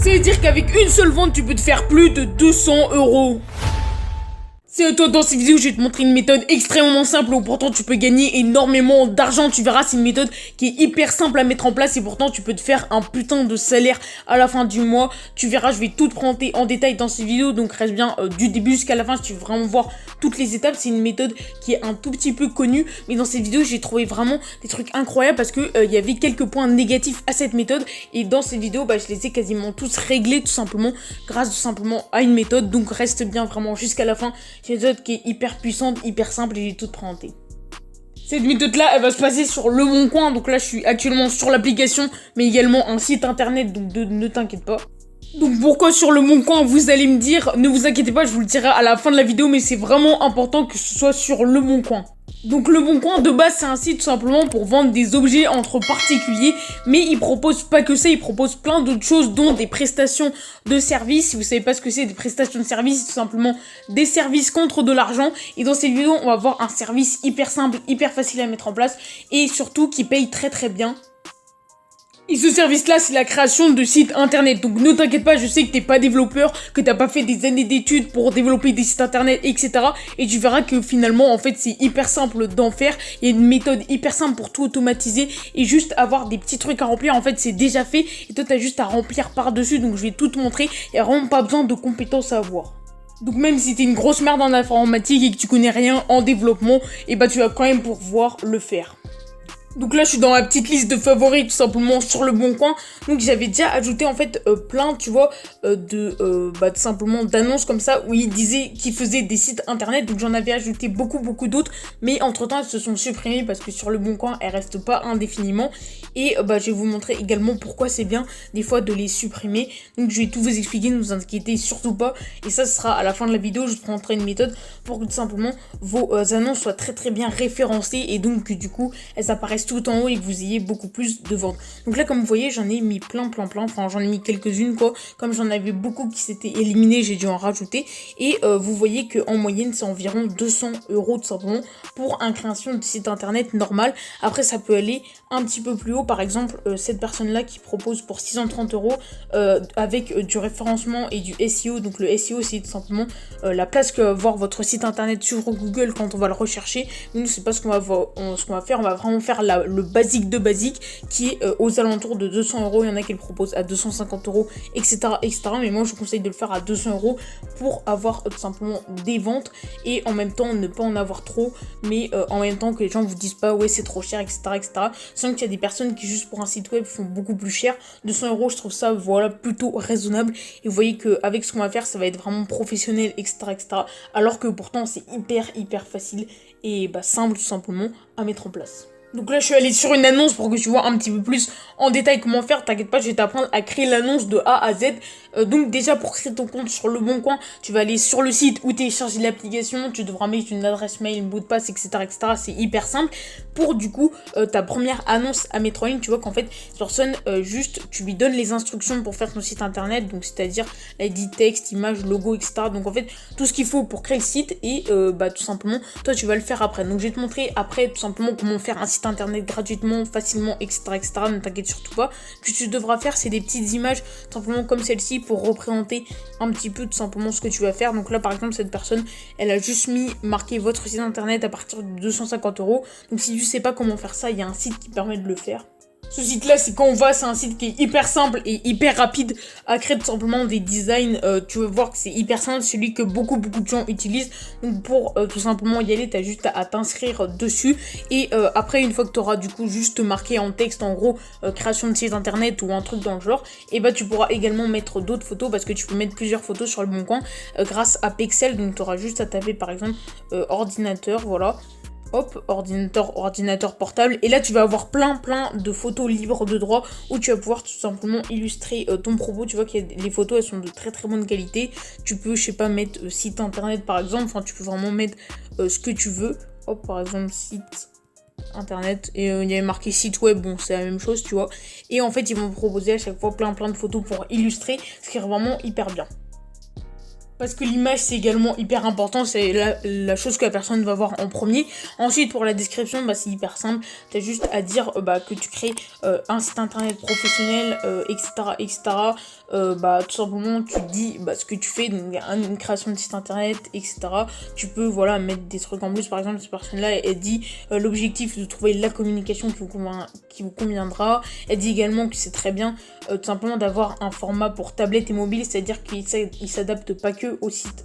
C'est-à-dire qu'avec une seule vente, tu peux te faire plus de 200 euros. C'est toi, dans cette vidéo, je vais te montrer une méthode extrêmement simple où pourtant tu peux gagner énormément d'argent. Tu verras, c'est une méthode qui est hyper simple à mettre en place et pourtant tu peux te faire un putain de salaire à la fin du mois. Tu verras, je vais tout te présenter en détail dans cette vidéo, donc reste bien du début jusqu'à la fin si tu veux vraiment voir toutes les étapes. C'est une méthode qui est un tout petit peu connue, mais dans cette vidéo, j'ai trouvé vraiment des trucs incroyables parce que il y avait quelques points négatifs à cette méthode et dans cette vidéo, je les ai quasiment tous réglés tout simplement grâce tout simplement à une méthode. Donc reste bien vraiment jusqu'à la fin. C'est une méthode qui est hyper puissante, hyper simple et j'ai tout présenté. Cette méthode-là, elle va se passer sur Le Bon Coin. Donc là, je suis actuellement sur l'application, mais également un site internet, donc ne t'inquiète pas. Donc pourquoi sur Le Bon Coin, vous allez me dire, ne vous inquiétez pas, je vous le dirai à la fin de la vidéo, mais c'est vraiment important que ce soit sur Le Bon Coin. Donc Le Bon Coin, de base, c'est un site tout simplement pour vendre des objets entre particuliers, mais il propose pas que ça, il propose plein d'autres choses, dont des prestations de services. Si vous savez pas ce que c'est, des prestations de services, c'est tout simplement des services contre de l'argent. Et dans cette vidéo, on va voir un service hyper simple, hyper facile à mettre en place, et surtout qui paye très très bien. Et ce service-là, c'est la création de sites internet. Donc ne t'inquiète pas, je sais que t'es pas développeur, que t'as pas fait des années d'études pour développer des sites internet, etc. Et tu verras que finalement, en fait, c'est hyper simple d'en faire. Il y a une méthode hyper simple pour tout automatiser et juste avoir des petits trucs à remplir. En fait, c'est déjà fait et toi, t'as juste à remplir par-dessus. Donc je vais tout te montrer. Il n'y a vraiment pas besoin de compétences à avoir. Donc même si t'es une grosse merde en informatique et que tu connais rien en développement, et tu vas quand même pouvoir le faire. Donc là, je suis dans ma petite liste de favoris, tout simplement, sur Le Bon Coin. Donc j'avais déjà ajouté, en fait, plein, tu vois, tout simplement d'annonces comme ça, où ils disaient qu'ils faisaient des sites internet. Donc j'en avais ajouté beaucoup d'autres. Mais entre-temps, elles se sont supprimées parce que sur Le Bon Coin, elles restent pas indéfiniment. Et je vais vous montrer également pourquoi c'est bien, des fois, de les supprimer. Donc je vais tout vous expliquer, ne vous inquiétez surtout pas. Et ça, ce sera à la fin de la vidéo, je vous présenterai une méthode pour que, tout simplement, vos annonces soient très bien référencées. Et donc, que, du coup, elles apparaissent tout en haut et que vous ayez beaucoup plus de ventes. Donc là, comme vous voyez, j'en ai mis plein. Enfin, j'en ai mis quelques-unes, quoi. Comme j'en avais beaucoup qui s'étaient éliminés, j'ai dû en rajouter. Et vous voyez qu'en moyenne, c'est environ 200 euros, tout simplement, pour une création de site internet normal. Après, ça peut aller un petit peu plus haut. Par exemple, cette personne-là qui propose pour 630 euros avec du référencement et du SEO. Donc le SEO, c'est tout simplement la place que va avoir votre site internet sur Google quand on va le rechercher. Nous, c'est pas ce qu'on va faire. On va vraiment faire le basique de basique qui est aux alentours de 200 euros. Il y en a qui le proposent à 250 euros, etc. Mais moi, je vous conseille de le faire à 200 euros pour avoir tout simplement des ventes et en même temps ne pas en avoir trop, mais en même temps que les gens vous disent pas ouais c'est trop cher, etc. Sans qu'il y a des personnes qui juste pour un site web font beaucoup plus cher. 200 euros, je trouve ça voilà plutôt raisonnable. Et vous voyez qu'avec ce qu'on va faire, ça va être vraiment professionnel, etc. Alors que pourtant c'est hyper facile et simple tout simplement à mettre en place. Donc là, je suis allée sur une annonce pour que tu vois un petit peu plus en détail comment faire. T'inquiète pas, je vais t'apprendre à créer l'annonce de A à Z. Donc déjà, pour créer ton compte sur Le Bon Coin, tu vas aller sur le site ou télécharger l'application. Tu devras mettre une adresse mail, un mot de passe, etc. C'est hyper simple. Pour du coup, ta première annonce à mettre en ligne, tu vois qu'en fait, cette personne, juste, tu lui donnes les instructions pour faire ton site internet. Donc c'est-à-dire l'ID, texte, image, logo, etc. Donc en fait, tout ce qu'il faut pour créer le site et tout simplement, toi, tu vas le faire après. Donc je vais te montrer après tout simplement comment faire un site internet gratuitement, facilement, etc. Ne t'inquiète surtout pas. Ce que tu devras faire, c'est des petites images, simplement comme celle-ci, pour représenter un petit peu tout simplement ce que tu vas faire. Donc là, par exemple, cette personne, elle a juste marqué votre site internet à partir de 250 euros. Donc si tu sais pas comment faire ça, il y a un site qui permet de le faire. Ce site-là, c'est quand on va, c'est un site qui est hyper simple et hyper rapide à créer tout simplement des designs. Tu vas voir que c'est hyper simple, celui que beaucoup de gens utilisent. Donc pour tout simplement y aller, tu as juste à t'inscrire dessus. Et après, une fois que tu auras du coup juste marqué en texte, en gros, création de site internet ou un truc dans le genre, et tu pourras également mettre d'autres photos parce que tu peux mettre plusieurs photos sur Le Bon Coin grâce à Pexel. Donc tu auras juste à taper par exemple ordinateur, voilà. Hop, ordinateur portable. Et là, tu vas avoir plein de photos libres de droit où tu vas pouvoir tout simplement illustrer ton propos. Tu vois que les photos, elles sont de très bonne qualité. Tu peux, je sais pas, mettre site internet par exemple. Enfin, tu peux vraiment mettre ce que tu veux. Hop, par exemple, site internet. Et il y avait marqué site web. Bon, c'est la même chose, tu vois. Et en fait, ils vont vous proposer à chaque fois plein de photos pour illustrer. Ce qui est vraiment hyper bien. Parce que l'image, c'est également hyper important, c'est la chose que la personne va voir en premier. Ensuite, pour la description, c'est hyper simple. Tu as juste à dire que tu crées un site internet professionnel, etc. tout simplement tu dis ce que tu fais, donc une création de site internet, etc. Tu peux voilà mettre des trucs en plus. Par exemple, cette personne là elle dit l'objectif de trouver la communication qui vous conviendra. Elle dit également que c'est très bien tout simplement d'avoir un format pour tablette et mobile, c'est-à-dire qu'il s'adapte pas que aux sites,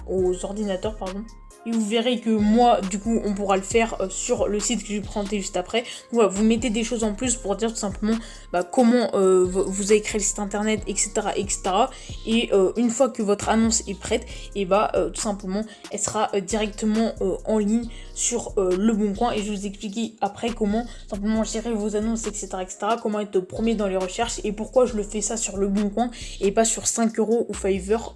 aux ordinateurs, pardon. Et vous verrez que moi, du coup, on pourra le faire sur le site que je vais présenter juste après. Donc, voilà, vous mettez des choses en plus pour dire tout simplement comment vous avez créé le site internet, etc. etc. Et une fois que votre annonce est prête, et tout simplement, elle sera directement en ligne sur Le Bon Coin. Et je vais vous expliquer après comment simplement gérer vos annonces, etc. etc. Comment être premier dans les recherches et pourquoi je le fais ça sur Le Bon Coin et pas sur 5 € ou Fiverr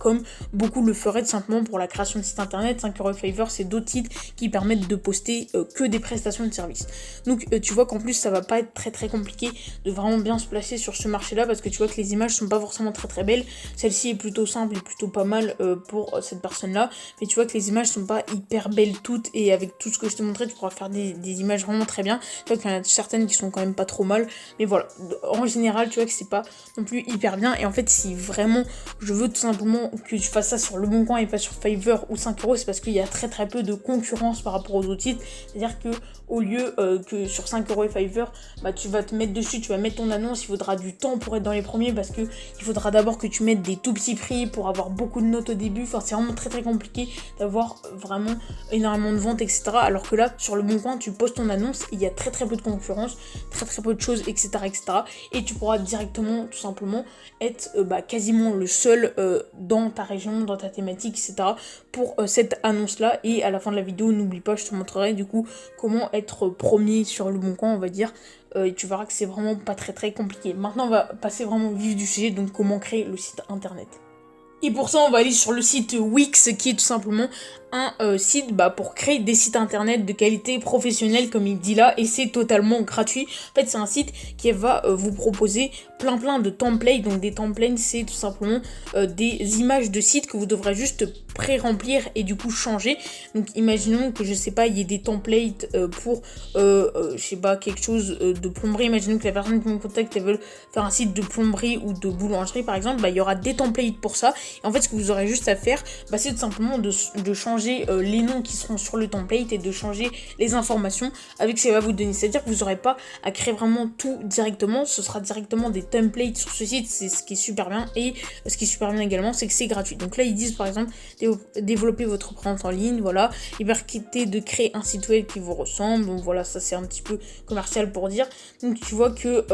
comme beaucoup le feraient tout simplement pour la création de site internet. 5 € Fiverr, c'est d'autres sites qui permettent de poster que des prestations de services. Donc tu vois qu'en plus ça va pas être très très compliqué de vraiment bien se placer sur ce marché là, parce que tu vois que les images sont pas forcément très très belles. Celle-ci est plutôt simple et plutôt pas mal pour cette personne là, mais tu vois que les images sont pas hyper belles toutes, et avec tout ce que je te montrais tu pourras faire des images vraiment très bien. Tu vois qu'il y en a certaines qui sont quand même pas trop mal, mais voilà, en général tu vois que c'est pas non plus hyper bien. Et en fait si vraiment je veux tout simplement que tu fasses ça sur Le Bon Coin et pas sur Fiverr ou 5 €, c'est parce qu'il y a très très peu de concurrence par rapport aux autres sites. C'est-à-dire que au lieu que sur 5 € et Fiverr, tu vas te mettre dessus, tu vas mettre ton annonce, il faudra du temps pour être dans les premiers, parce que il faudra d'abord que tu mettes des tout petits prix pour avoir beaucoup de notes au début. Enfin, c'est vraiment très très compliqué d'avoir vraiment énormément de ventes, etc. Alors que là, sur Le Bon Coin, tu postes ton annonce, il y a très très peu de concurrence, très très peu de choses, etc. etc. Et tu pourras directement, tout simplement, être quasiment le seul dans ta région, dans ta thématique, etc. pour cette annonce-là. Et à la fin de la vidéo, n'oublie pas, je te montrerai du coup comment être premier sur Le Bon Coin, on va dire. Et tu verras que c'est vraiment pas très très compliqué. Maintenant, on va passer vraiment au vif du sujet, donc comment créer le site internet. Et pour ça, on va aller sur le site Wix, qui est tout simplement un site pour créer des sites internet de qualité professionnelle, comme il dit là, et c'est totalement gratuit. En fait, c'est un site qui va vous proposer plein de templates. Donc des templates, c'est tout simplement des images de sites que vous devrez juste pré-remplir et du coup changer. Donc imaginons que, je sais pas, il y ait des templates pour je sais pas, quelque chose de plomberie. Imaginons que la personne qui me contacte, elle veut faire un site de plomberie ou de boulangerie par exemple, il y aura des templates pour ça. Et en fait, ce que vous aurez juste à faire, c'est tout simplement de changer les noms qui seront sur le template et de changer les informations avec ce qu'elle va vous donner. C'est-à-dire que vous n'aurez pas à créer vraiment tout directement, ce sera directement des templates sur ce site. C'est ce qui est super bien. Et ce qui est super bien également, c'est que c'est gratuit. Donc là, ils disent par exemple développer votre présence en ligne, voilà, liberté de créer un site web qui vous ressemble. Donc voilà, ça c'est un petit peu commercial pour dire. Donc tu vois que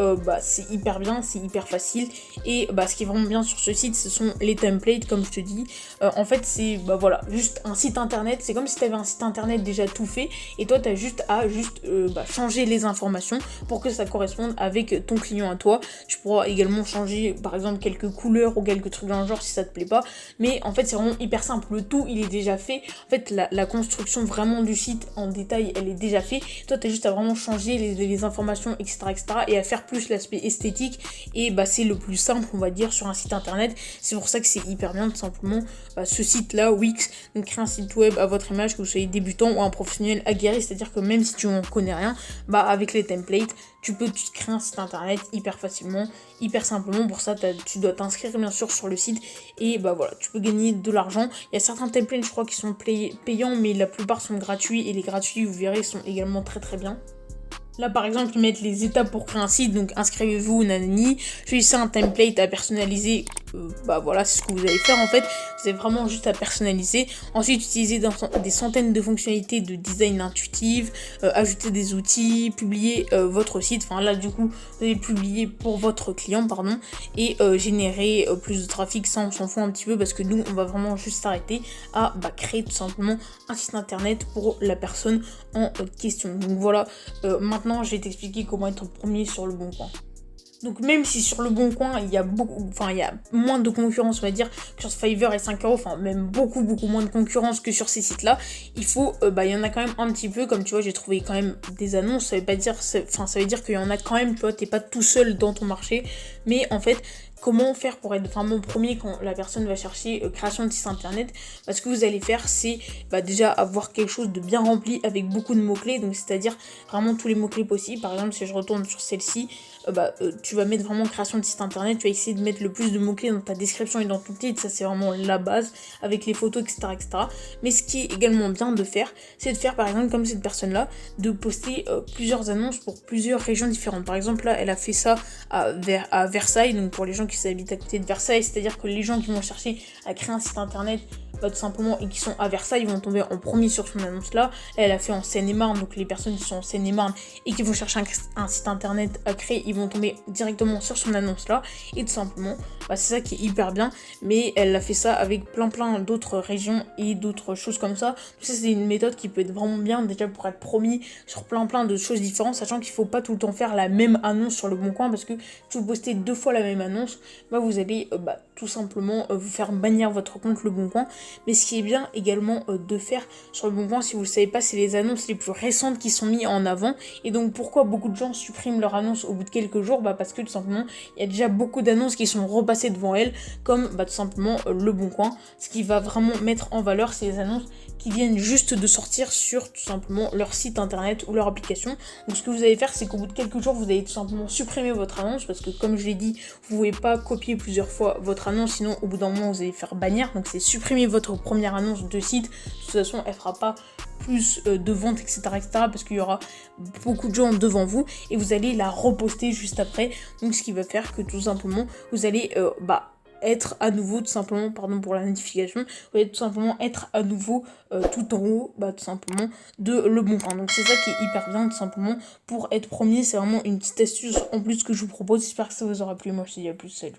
c'est hyper bien, c'est hyper facile. Et ce qui est vraiment bien sur ce site, ce sont les templates, comme je te dis. En fait, c'est voilà, juste un site internet. C'est comme si tu avais un site internet déjà tout fait, et toi tu as juste à changer les informations pour que ça corresponde avec ton client à toi. Tu pourras également changer par exemple quelques couleurs ou quelques trucs dans le genre si ça te plaît pas, mais en fait c'est vraiment hyper simple. Le tout il est déjà fait. En fait la construction vraiment du site en détail elle est déjà faite. Toi tu as juste à vraiment changer les informations, etc., etc., et à faire plus l'aspect esthétique. Et c'est le plus simple, on va dire, sur un site internet. C'est pour ça que c'est hyper bien tout simplement ce site là, Wix. Donc créer un site web à votre image, que vous soyez débutant ou un professionnel aguerri, c'est-à-dire que même si tu en connais rien, avec les templates tu peux créer un site internet hyper facilement, hyper simplement. Pour ça tu dois t'inscrire bien sûr sur le site, et voilà, tu peux gagner de l'argent. Il y a certains templates je crois qui sont payants, mais la plupart sont gratuits, et les gratuits vous verrez sont également très très bien. Là par exemple ils mettent les étapes pour créer un site, donc inscrivez-vous, nanani, choisissez un template à personnaliser, voilà c'est ce que vous allez faire en fait, vous avez vraiment juste à personnaliser. Ensuite utilisez des centaines de fonctionnalités de design intuitive, ajouter des outils, publier votre site, enfin là du coup vous allez publier pour votre client pardon, et générer plus de trafic. Ça on s'en fout un petit peu parce que nous on va vraiment juste s'arrêter à créer tout simplement un site internet pour la personne en question. Donc voilà, maintenant je vais t'expliquer comment être premier sur Le Bon Coin. Donc même si sur Le Bon Coin il y a moins de concurrence, on va dire, que sur Fiverr et 5 €, enfin même beaucoup moins de concurrence que sur ces sites là, il faut, il y en a quand même un petit peu, comme tu vois j'ai trouvé quand même des annonces. Ça veut dire qu'il y en a quand même, tu vois, t'es pas tout seul dans ton marché, mais en fait comment faire pour être vraiment premier quand la personne va chercher création de site internet. Ce que vous allez faire, c'est déjà avoir quelque chose de bien rempli avec beaucoup de mots-clés, donc c'est-à-dire vraiment tous les mots-clés possibles. Par exemple, si je retourne sur celle-ci, tu vas mettre vraiment création de site internet, tu vas essayer de mettre le plus de mots-clés dans ta description et dans ton titre, ça c'est vraiment la base, avec les photos, etc., etc. Mais ce qui est également bien de faire, c'est de faire par exemple comme cette personne-là, de poster plusieurs annonces pour plusieurs régions différentes. Par exemple, là, elle a fait ça à Versailles, donc pour les gens qui habitent à côté de Versailles, c'est-à-dire que les gens qui vont chercher à créer un site internet, tout simplement, et qui sont à Versailles, ils vont tomber en premier sur son annonce là. Elle a fait en Seine-et-Marne, donc les personnes qui sont en Seine-et-Marne et qui vont chercher un site internet à créer, ils vont tomber directement sur son annonce là. Et tout simplement, c'est ça qui est hyper bien. Mais elle a fait ça avec plein d'autres régions et d'autres choses comme ça. Donc ça, c'est une méthode qui peut être vraiment bien déjà pour être promis sur plein de choses différentes, sachant qu'il faut pas tout le temps faire la même annonce sur le Bon Coin, parce que si vous postez 2 fois la même annonce, vous allez tout simplement vous faire bannir votre compte le Bon Coin. Mais ce qui est bien également de faire sur le Bon Coin, si vous ne le savez pas, c'est les annonces les plus récentes qui sont mises en avant. Et donc pourquoi beaucoup de gens suppriment leur annonce au bout de quelques jours? Parce que tout simplement, il y a déjà beaucoup d'annonces qui sont repassées devant elles, comme tout simplement le Bon Coin. Ce qui va vraiment mettre en valeur, c'est les annonces qui viennent juste de sortir sur tout simplement leur site internet ou leur application. Donc ce que vous allez faire, c'est qu'au bout de quelques jours, vous allez tout simplement supprimer votre annonce, parce que comme je l'ai dit, vous ne pouvez pas copier plusieurs fois votre annonce, sinon au bout d'un moment vous allez faire bannir. Donc c'est supprimer votre première annonce de site. De toute façon, elle fera pas plus de ventes, etc., parce qu'il y aura beaucoup de gens devant vous et vous allez la reposter juste après. Donc ce qui va faire que tout simplement vous allez être à nouveau, tout simplement, pardon pour la notification, vous allez tout simplement être à nouveau tout en haut, tout simplement, de Le Bon Coin. Donc c'est ça qui est hyper bien, tout simplement, pour être premier. C'est vraiment une petite astuce en plus que je vous propose. J'espère que ça vous aura plu. Moi je te dis à plus, salut.